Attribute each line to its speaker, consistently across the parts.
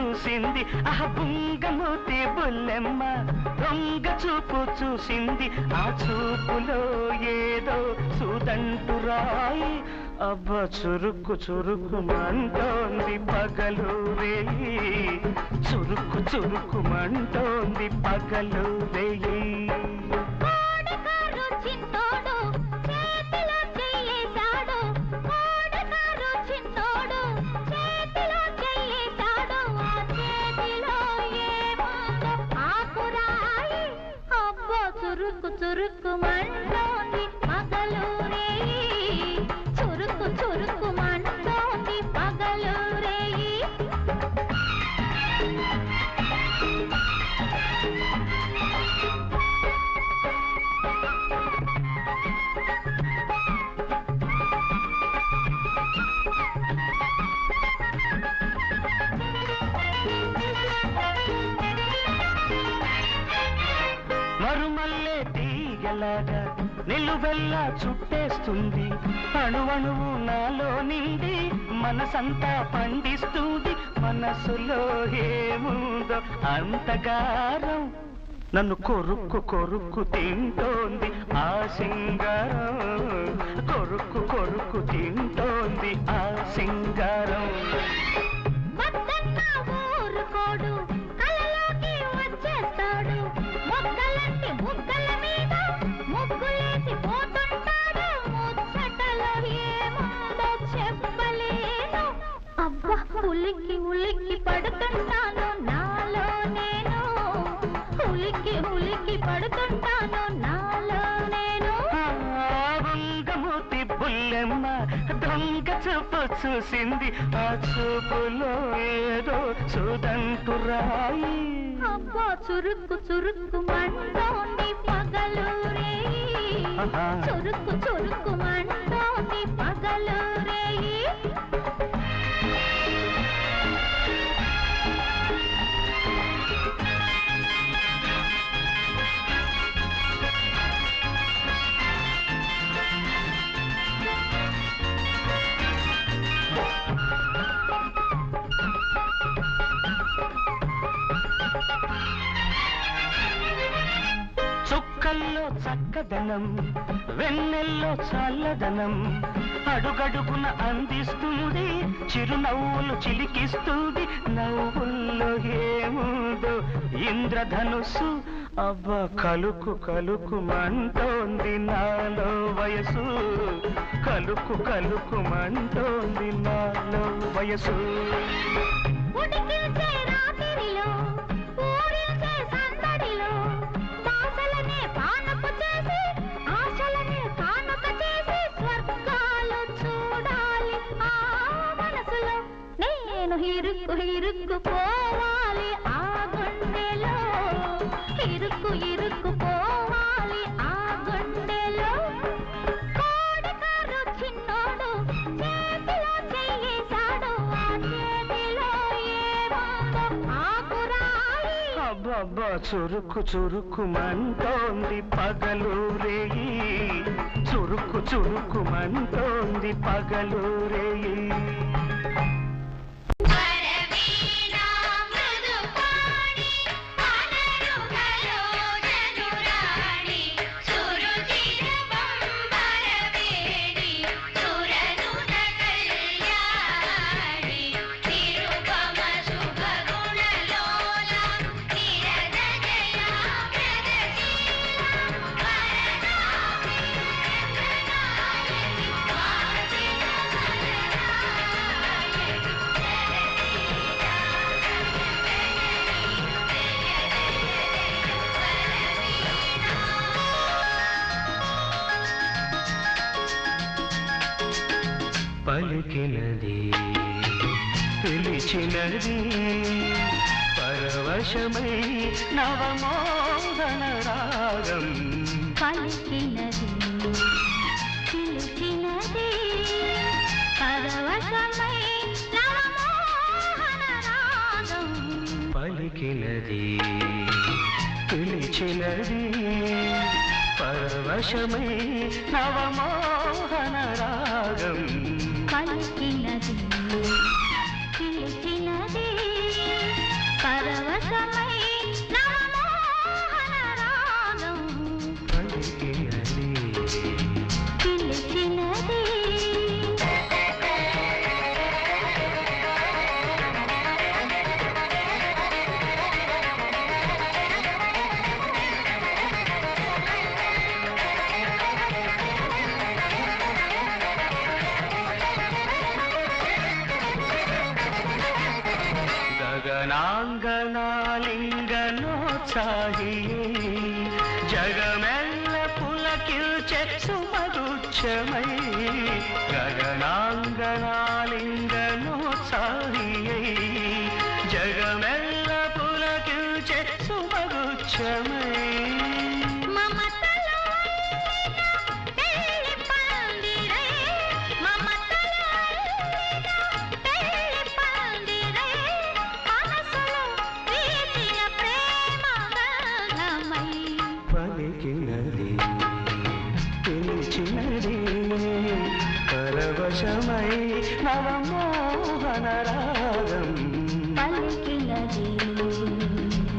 Speaker 1: చూసింది బుంగమూతి బుల్లెమ్మ దొంగ చూపు చూసింది ఆ చూపులో ఏదో సుదంటురాయి అబ్బ చురుక్కు చురుక్కుమంటోంది పగలు రేయి చురుక్కు చురుక్కుమంటోంది పగలు రేయి
Speaker 2: చురుక్కు చురుక్కుమంటోంది పగలు రేయి చురుక్కు చురుక్కుమంటోంది పగలు రేయి
Speaker 1: మరుమల్లే తీగలాగా నిలువెల్లా చుట్టేస్తుంది అణువణువు నాలో నిండి మనసంతా పండిస్తుంది మనసులో ఏముందో అంతగారం నన్ను కొరుక్కు కొరుక్కు తింటోంది ఆ సింగారం కొరుక్కు కొరుక్కు తింటోంది ఆ సింగారం
Speaker 2: ముక్కల మీద ముగ్గులేసి పోతుంటాడు ముచ్చటలో ఏముందో చెప్పలేను అబ్బా ఉలిక్కి ఉలిక్కి పడుతుంటాను నాలో నేను ఉలిక్కి ఉలిక్కి పడుతుంటాను నాలో నేను
Speaker 1: బుంగమూతి బుల్లెమ్మ దొంగ చూపు చూసింది ఆ చూపులో ఏదో సుదంటురాయి
Speaker 2: అబ్బా చురుక్కు చురుక్కుమంటోంది పగలు రేయి చురుక్కు చురుక్కుమంటోంది పగలు రేయి
Speaker 1: చుక్కల్లో చక్కదనం వెన్నెల్లో చల్లదనం అడుగడుగున అందిస్తుంది చిరునవ్వులు చిలికిస్తుంది నవ్వుల్లో ఏముందో ఇంద్రధనుస్సు అబ్బ కలుకు కలుకుమంటోంది నాలో వయసు కలుకు కలుకుమంటోంది నాలో వయసు
Speaker 2: ఇరుక్కు ఇరుక్కు పోవాలి ఆ గుండెలో ఇరుక్కు ఇరుక్కు పోవాలి ఆ గుండెలో కోడికారు చిన్నోడు చేతిలో చెయ్యేశాడు ఆ చేతిలో ఏముందో ఆకురాయి
Speaker 1: అబ్బబ్బా చురుక్కు చురుక్కుమంటోంది పగలు రేయి చురుక్కు చురుక్కుమంటోంది పగలు రేయి పలికినది పిలిచినది పరవశమై నవమోహన రాగం
Speaker 2: పలికినది పిలిచినది పరవశమై నవమోహన రాగం
Speaker 1: పలికినది పిలిచినది పరవశమై నవమోహన రాగం
Speaker 2: పలికినది పిలిచినది పరవశమై నవమోహన రాగం
Speaker 1: పలికినది
Speaker 2: పిలిచినది.
Speaker 1: గగనాంగనాలింగనోత్సాహియే జగమెల్ల పులకిల్చె సుమగుచ్చమై గగనాంగనాలింగనోత్సాహియే జగమెల్ల పులకిల్చె సుమగుచ్చమై
Speaker 2: మమతలో తేలి పందిరై మమతలో తేలి పందిరై మనసులో వీచిన ప్రేమ గంధమై
Speaker 1: పలికినది పిలిచినది పరవశమై నవమోహన రాగం
Speaker 2: పలికినది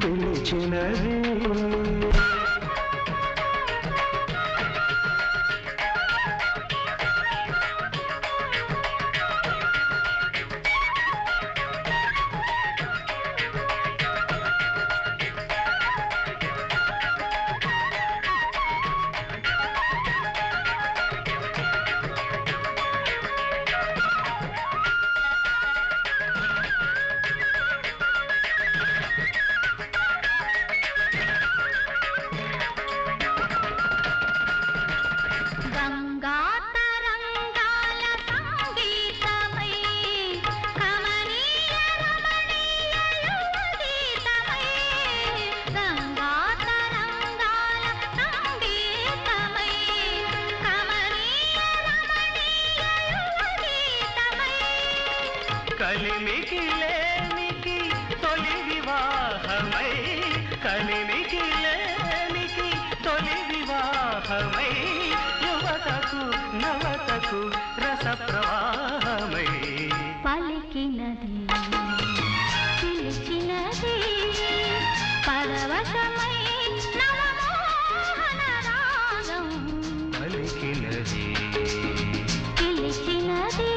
Speaker 1: పిలిచినది
Speaker 2: గంగా తరంగాల సంగీతమై కమనీయ రమణీయ యువగీతమై గంగా తరంగాల సంగీతమై కమనీయ రమణీయ యువగీతమై
Speaker 1: కలిమికి లేనికి తొలి వివాహమై కలిమికి లేనికి తొలి వివాహమై యువతకు నవతకు రస ప్రవాహమై
Speaker 2: పలికినది పిలిచినది పరవశమై నవమోహన రాగం
Speaker 1: పలికినది
Speaker 2: పిలిచినది.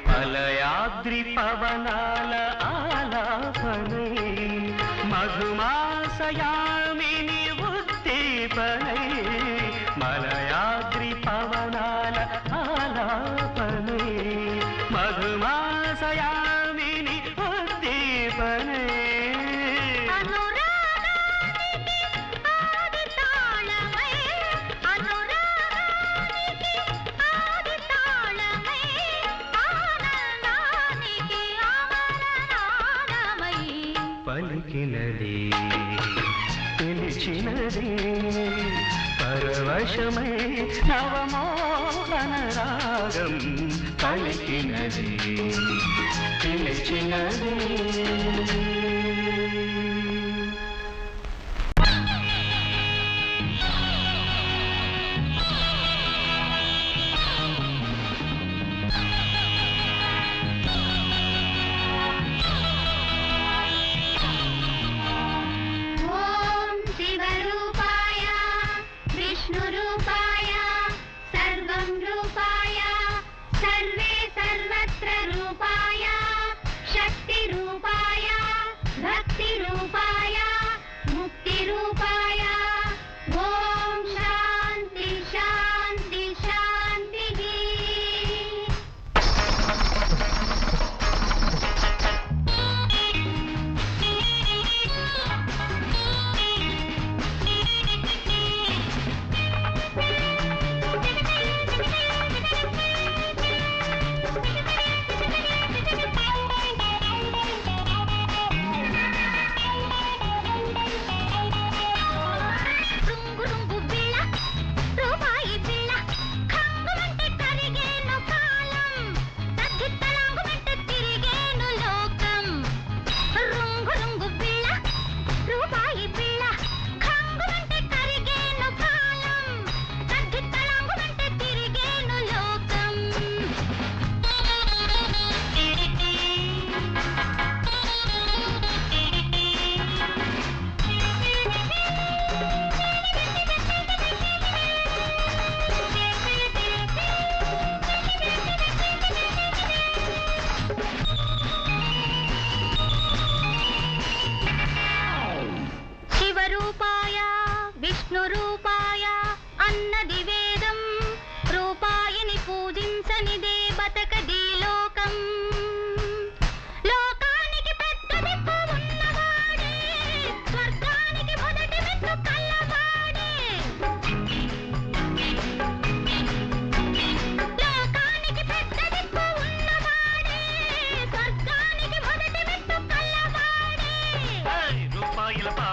Speaker 1: మలయాద్రి పవనాల ఆలాపనై మధుమాసయామిని ఉద్దీపనై మలయాద్రి పవనాల ఆలాపనై మధుమాసయామిని ఉద్దీపనై
Speaker 2: అనురాగానికి ఆది తాళమై అనురాగానికి ఆది తాళమై ఆనందానికి అమరనాదమై
Speaker 1: పలికినది పిలిచినది పరవశమై నవమోహన రాగం పలికినది పిలిచినది
Speaker 2: ఓం శివరూపాయ విష్ణురూపాయ సర్వం రూపాయ సర్వే సర్వత్ర రూపాయ శక్తి రూపాయ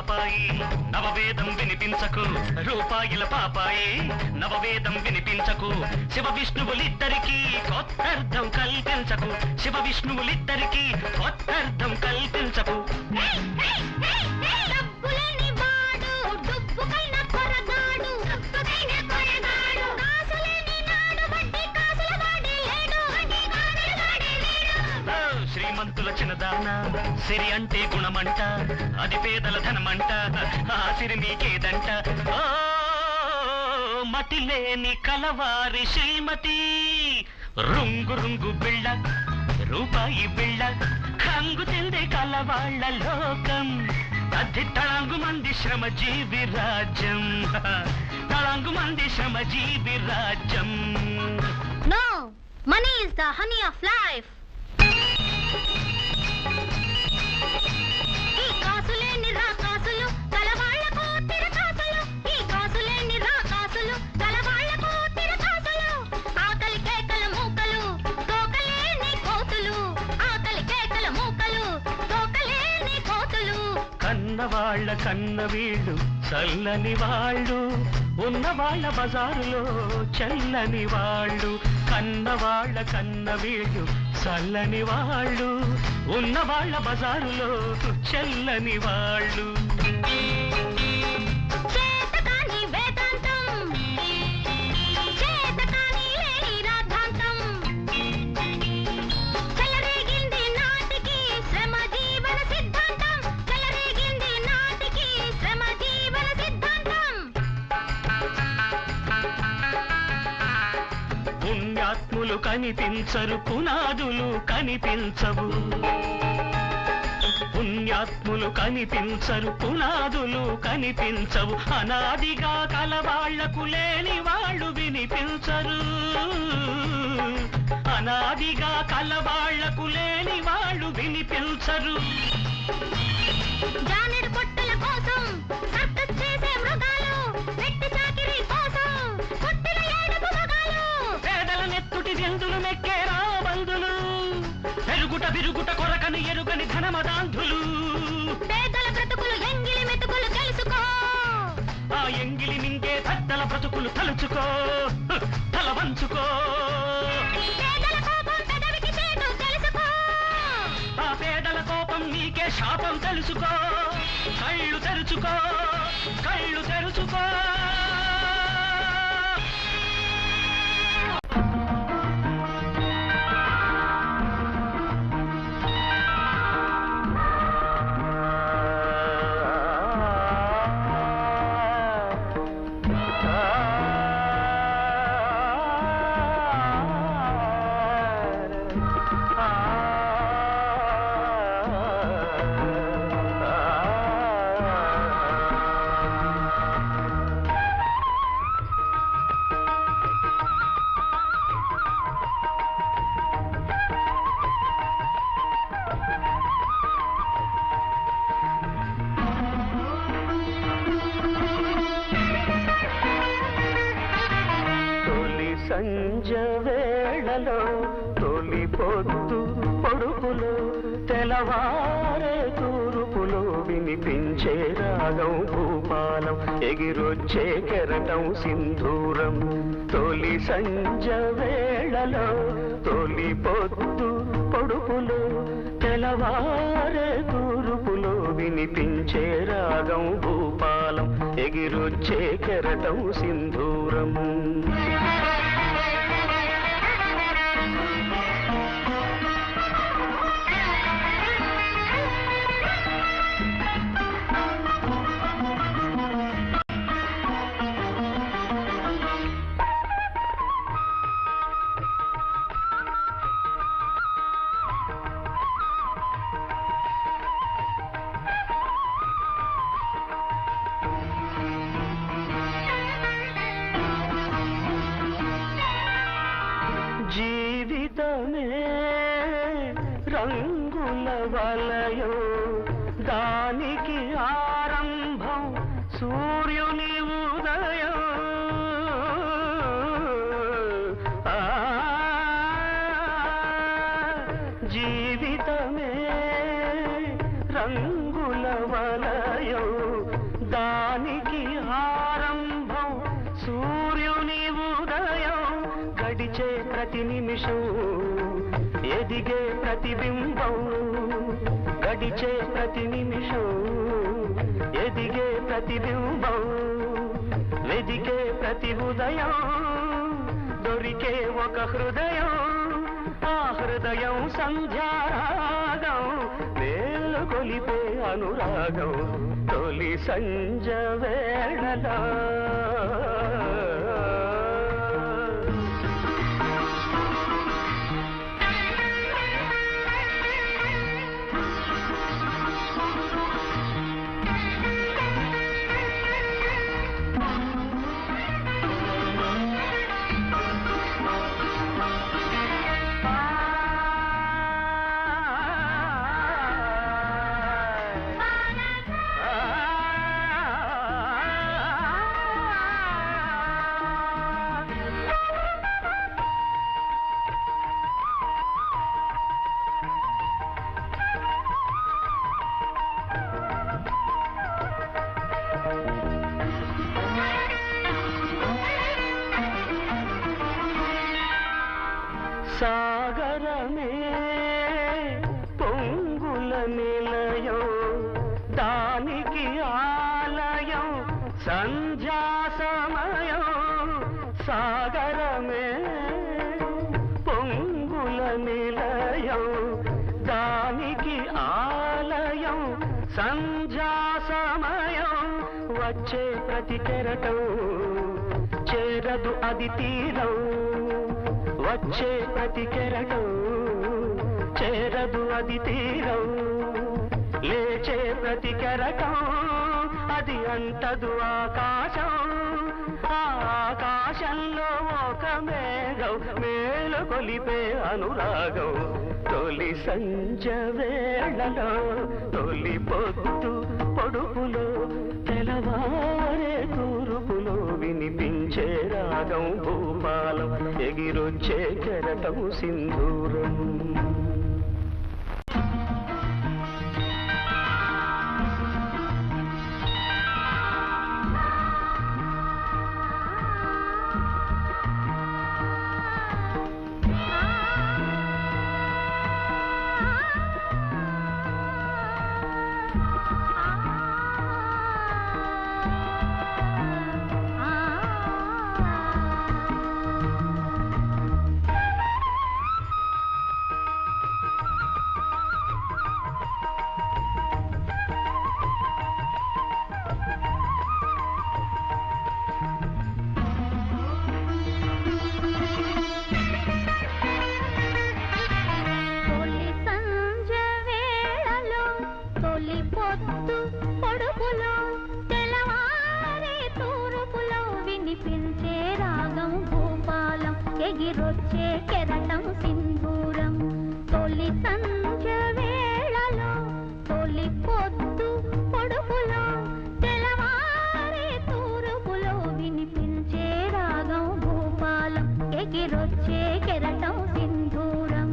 Speaker 1: పాపాయి నవవేదం వినిపించకు రూపాయిల పాపాయి నవవేదం వినిపించకు శివ విష్ణువులిద్దరికీ కొత్తర్థం కల్పించకు శివ విష్ణువులిద్దరికీ కొత్తర్థం కల్పించకు
Speaker 2: డబ్బులేని వాడు డుబ్బుకైన కొరగాడు డుబ్బుకైన కొరగాడు కాసులేని నాడు వడ్డీ కాసుల వాడే లేడు వడ్డీ కాసుల వాడే లేడు
Speaker 1: శ్రీమంతుల చిన్నదాన సిరి అంటే గుణమంట అది పేదల ధనమంట ఆ సిరి నీకేదంట ఓ మతి లేని కలవారి శ్రీమతి రుంగు రుంగు బిళ్ళ రూపాయి బిళ్ళ కంగు తిందే కలవాళ్ళ లోకం అది తళంగు మంది శ్రమజీవి రాజ్యం తళంగు మంది శ్రమజీవి రాజ్యం
Speaker 2: No, money is the honey of life. ఈ కాసులేని రా కాసులు కలవాళ్లకు తిరకాసులు ఈ కాసులేని రా కాసులు కలవాళ్లకు తిరకాసులు ఆకలి కేకల మూకలు తోకలేని కోతులు ఆకలి కేకల మూకలు తోకలేని కోతులు
Speaker 1: కన్నవాళ్ళ కన్న వీళ్ళు చల్లని వాళ్ళు ఉన్నవాళ్ళ బజారులో చల్లని వాళ్ళు కన్నవాళ్ళ కన్న వీళ్ళు చల్లని వాళ్ళు ఉన్నవాళ్ళ బజారులో చల్లని వాళ్ళు
Speaker 2: చేతకాని వేదాంతం చేతకాని లేని రాద్ధాంతం చెలరేగింది నాటికి శ్రమ జీవన సిద్ధాంతం చెలరేగింది నాటికి శ్రమ జీవన సిద్ధాంతం
Speaker 1: పుణ్యాత్ములు కనిపించరు పునాదులు కనిపించవు పుణ్యాత్ములు కనిపించరు పునాదులు కనిపించవు అనాదిగా కలవాళ్లకు లేని వాళ్ళు వినిపించరు అనాదిగా కలవాళ్లకు లేని వాళ్ళు వినిపించరు
Speaker 2: జానెడు పొట్టల కోసం సర్కస్ చేసే మృగాలు వెట్టి చాకిరీ కోసం పుట్టిన ఏడుపు మగాలు
Speaker 1: పేదల నెత్తుటి జంతులు మెక్కే రాబందులు పెరుగుట విరుగుట కొరకని ఎరుగని ధనమదాంధులు
Speaker 2: పేదల బ్రతుకులు ఎంగిలి మెతుకులు తెలుసుకో
Speaker 1: ఆ ఎంగిలి మింగే పెద్దల బ్రతుకులు తలుచుకో తల వంచుకో
Speaker 2: పేదల కోపం పెదవికి చేటు తెలుసుకో
Speaker 1: ఆ పేదల కోపం నీకే శాపం తెలుసుకో కళ్ళు తెరుచుకో కళ్ళు తెరుచుకో సంజ వేళలో తొలి పొద్దు పొడుపులో తెలవారే తూర్పులో వినిపించే రాగం భూపాలం ఎగిరొచ్చే కెరటం సింధూరం తొలి సంజ వేళలో తొలి పొద్దు పొడుపులో తెలవారే తూర్పులో వినిపించే రాగం భూపాలం ఎగిరొచ్చే కెరటం సింధూరం జీవితమే రంగుల వలయో దానికి ఆరంభం సూర్యుని ఉదయం జీవితమే రంగుల వలయో గడిచే ప్రతి నిమిషం ఎదిగే ప్రతిబింబం గడిచే ప్రతి నిమిషం ఎదిగే ప్రతిబింబం వెదికే ప్రతి ఉదయం దొరికే ఒక హృదయం ఆ హృదయం సంధ్యారాగం వేలు కొలిపే అనురాగం తొలి సంజ వేళలో సాగరమే పొంగుల నిలయం దానికి ఆలయం సంధ్యా సమయం సాగరమే పొంగుల నిలయం దానికి ఆలయం సంధ్యా సమయం వచ్చే ప్రతి కెరటం చేరదు అది తీరం వచ్చే ప్రతి కెరటం చేరదు అది తీరం లేచే ప్రతి కెరటం అది అంటదు ఆకాశం ఆ ఆకాశంలో ఒక మేఘం మేలు కొలిపే అనురాగం తొలి సంజ వేళలో తొలి పొద్దు పొడుపులో తెలవారే తూర్పులో వినిపించే రాగం భూపాలం ఎగిరొచ్చే కెరటం సింధూరం
Speaker 2: ఎగిరొచ్చే కెరటం సింధూరం తొలి సంజ వేళలో తొలి పొద్దు పొడుపులో తెలవారే తూర్పులో వినిపించే రాగం భూపాలం ఎగిరొచ్చే కెరటం సింధూరం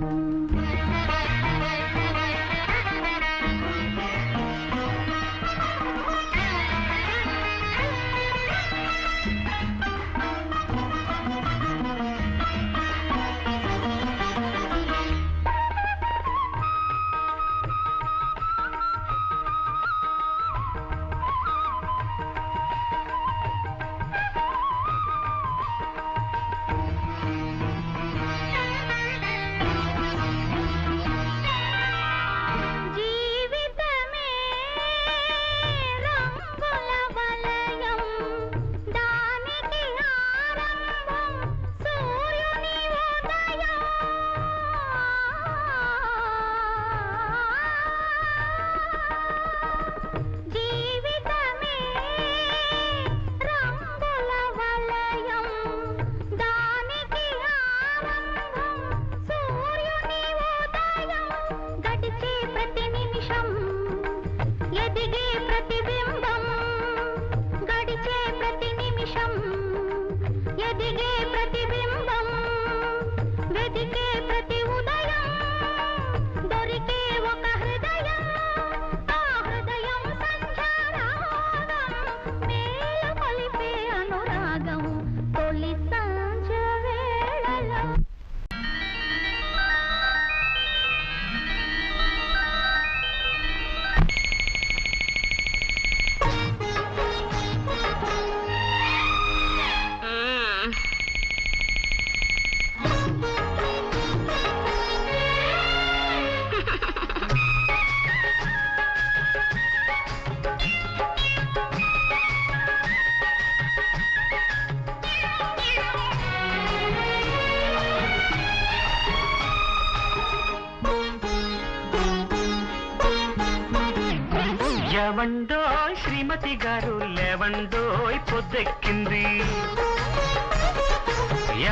Speaker 1: ఎవండోయ్ శ్రీమతి గారు లేవండోయ్ పొద్దెక్కింది.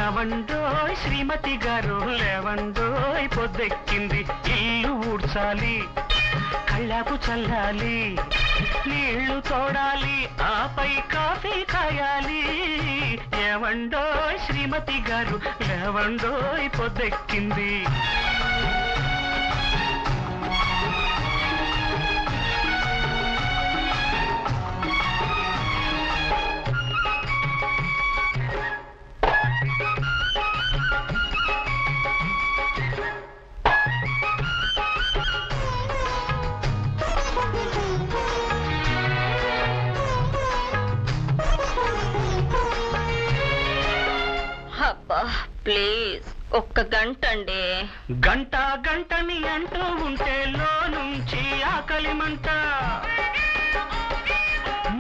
Speaker 1: ఎవండోయ్ శ్రీమతి గారు లేవండోయ్ పొద్దెక్కింది. ఇల్లు ఊడ్చాలి, కళ్ళాపు చల్లాలి, నీళ్లు తోడాలి, ఆపై కాఫీ కాయాలి. ఎవండోయ్ శ్రీమతి గారు లేవండోయ్ పొద్దెక్కింది.
Speaker 2: ప్లీజ్ ఒక్క గంట అండి.
Speaker 1: గంట గంటని అంటూ ఉంటే లో నుంచి ఆకలి మంట,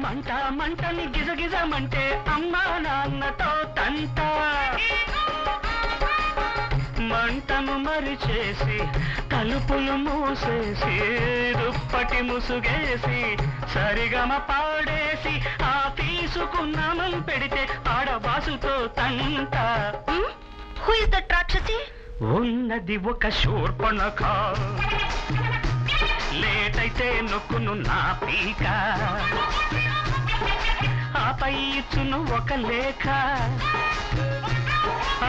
Speaker 1: మంట మంటని గిజగిజమంటే అమ్మా నాన్నతో తంట. మంటను మరిచేసి తలుపులు మూసేసి దుప్పటి ముసుగేసి సరిగమ పాడేసి ఆ తీసుకున్నామని పెడితే ఆడబాసుతో తంట.
Speaker 2: Who is that రాక్షసి?
Speaker 1: ఉన్నది ఒక శూర్పణఖ, లేటైతే నొక్కును నా పీక, ఆపై ఇచ్చును ఒక లేఖ.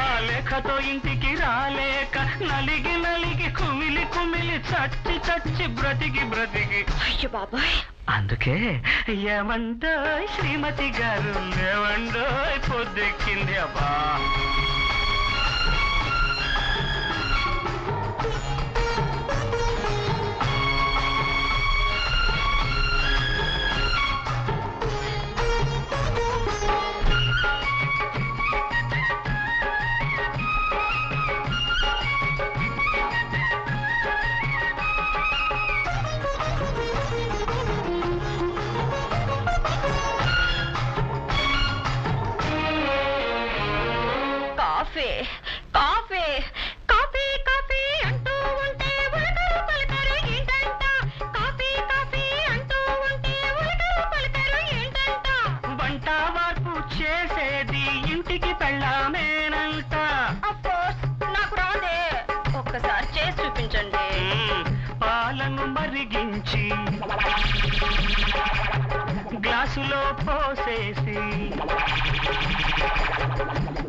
Speaker 1: ఆ లేఖతో ఇంటికి రాలేక నలిగి నలిగి కుమిలి కుమిలి చచ్చి చచ్చి బ్రతికి బ్రతికి.
Speaker 2: అయ్యో బాబాయ్.
Speaker 1: అందుకే ఏమండోయ్ శ్రీమతి గారు లేవండోయ్ పొద్దెక్కింది. అబ్బా
Speaker 2: కాఫీ కాఫీ కాఫీ కాఫీ అంటూ ఉంటే ఉలకలు పలకరు ఏంటంట. కాఫీ కాఫీ అంటూ ఉంటే ఉలకలు పలకరు ఏంటంట.
Speaker 1: వంట వార్పు చేసేది ఇంటికి పెళ్ళామేనంట.
Speaker 2: అఫ్కోర్స్ నాకు రాదే, ఒక్కసారి చేసి చూపించండి.
Speaker 1: పాలను మరిగించి గ్లాసులో పోసేసి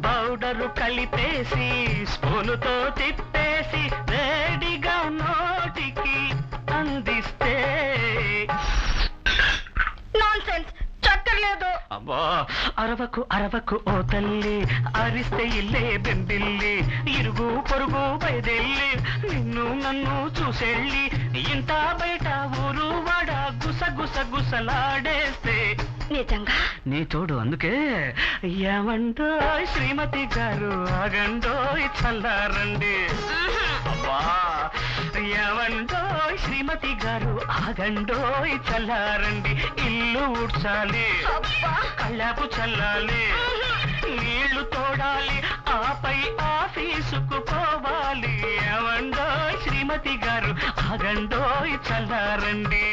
Speaker 1: పౌడరు కలిపేసి స్పూనుతో తిప్పేసి వేడిగా నోటికి అందిస్తే.
Speaker 2: నాన్సెన్స్, చక్కర్లేదు.
Speaker 1: అబ్బా అరవకు అరవకు ఓ తల్లి, అరిస్తే ఇల్లే బెంబిల్లి, ఇరుగు పొరుగు బయదెల్లి నిన్ను నన్ను చూసెళ్ళి ఇంత బయట ఊరు వాడ గుస గుస గుసలాడేస్తే.
Speaker 2: నిజంగా
Speaker 1: నీ తోడు అందుకే ఏమండోయ్ శ్రీమతి గారు ఆగండోయ్ చల్లారండి. అబ్బా ఏమండోయ్ శ్రీమతి గారు ఆగండోయ్ చల్లారండి. ఇల్లు ఊడ్చాలి, కళ్ళాపు చల్లాలి, నీళ్లు తోడాలి, ఆపై ఆఫీసుకు పోవాలి. ఏమండోయ్ శ్రీమతి గారు ఆగండోయ్ చల్లారండి.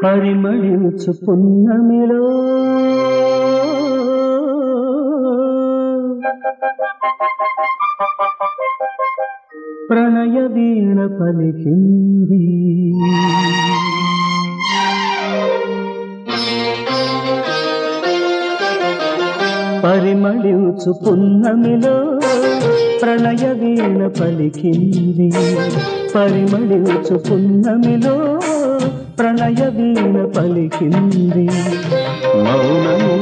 Speaker 1: పరిమళించు పున్నమిలో ప్రణయ వీణ పలికింది. పరిమళించు పున్నమిలో ప్రణయ వీణ పలికింది. పరిమళించు పున్నమిలో ప్రణయ వీణ పలికింది. మౌనము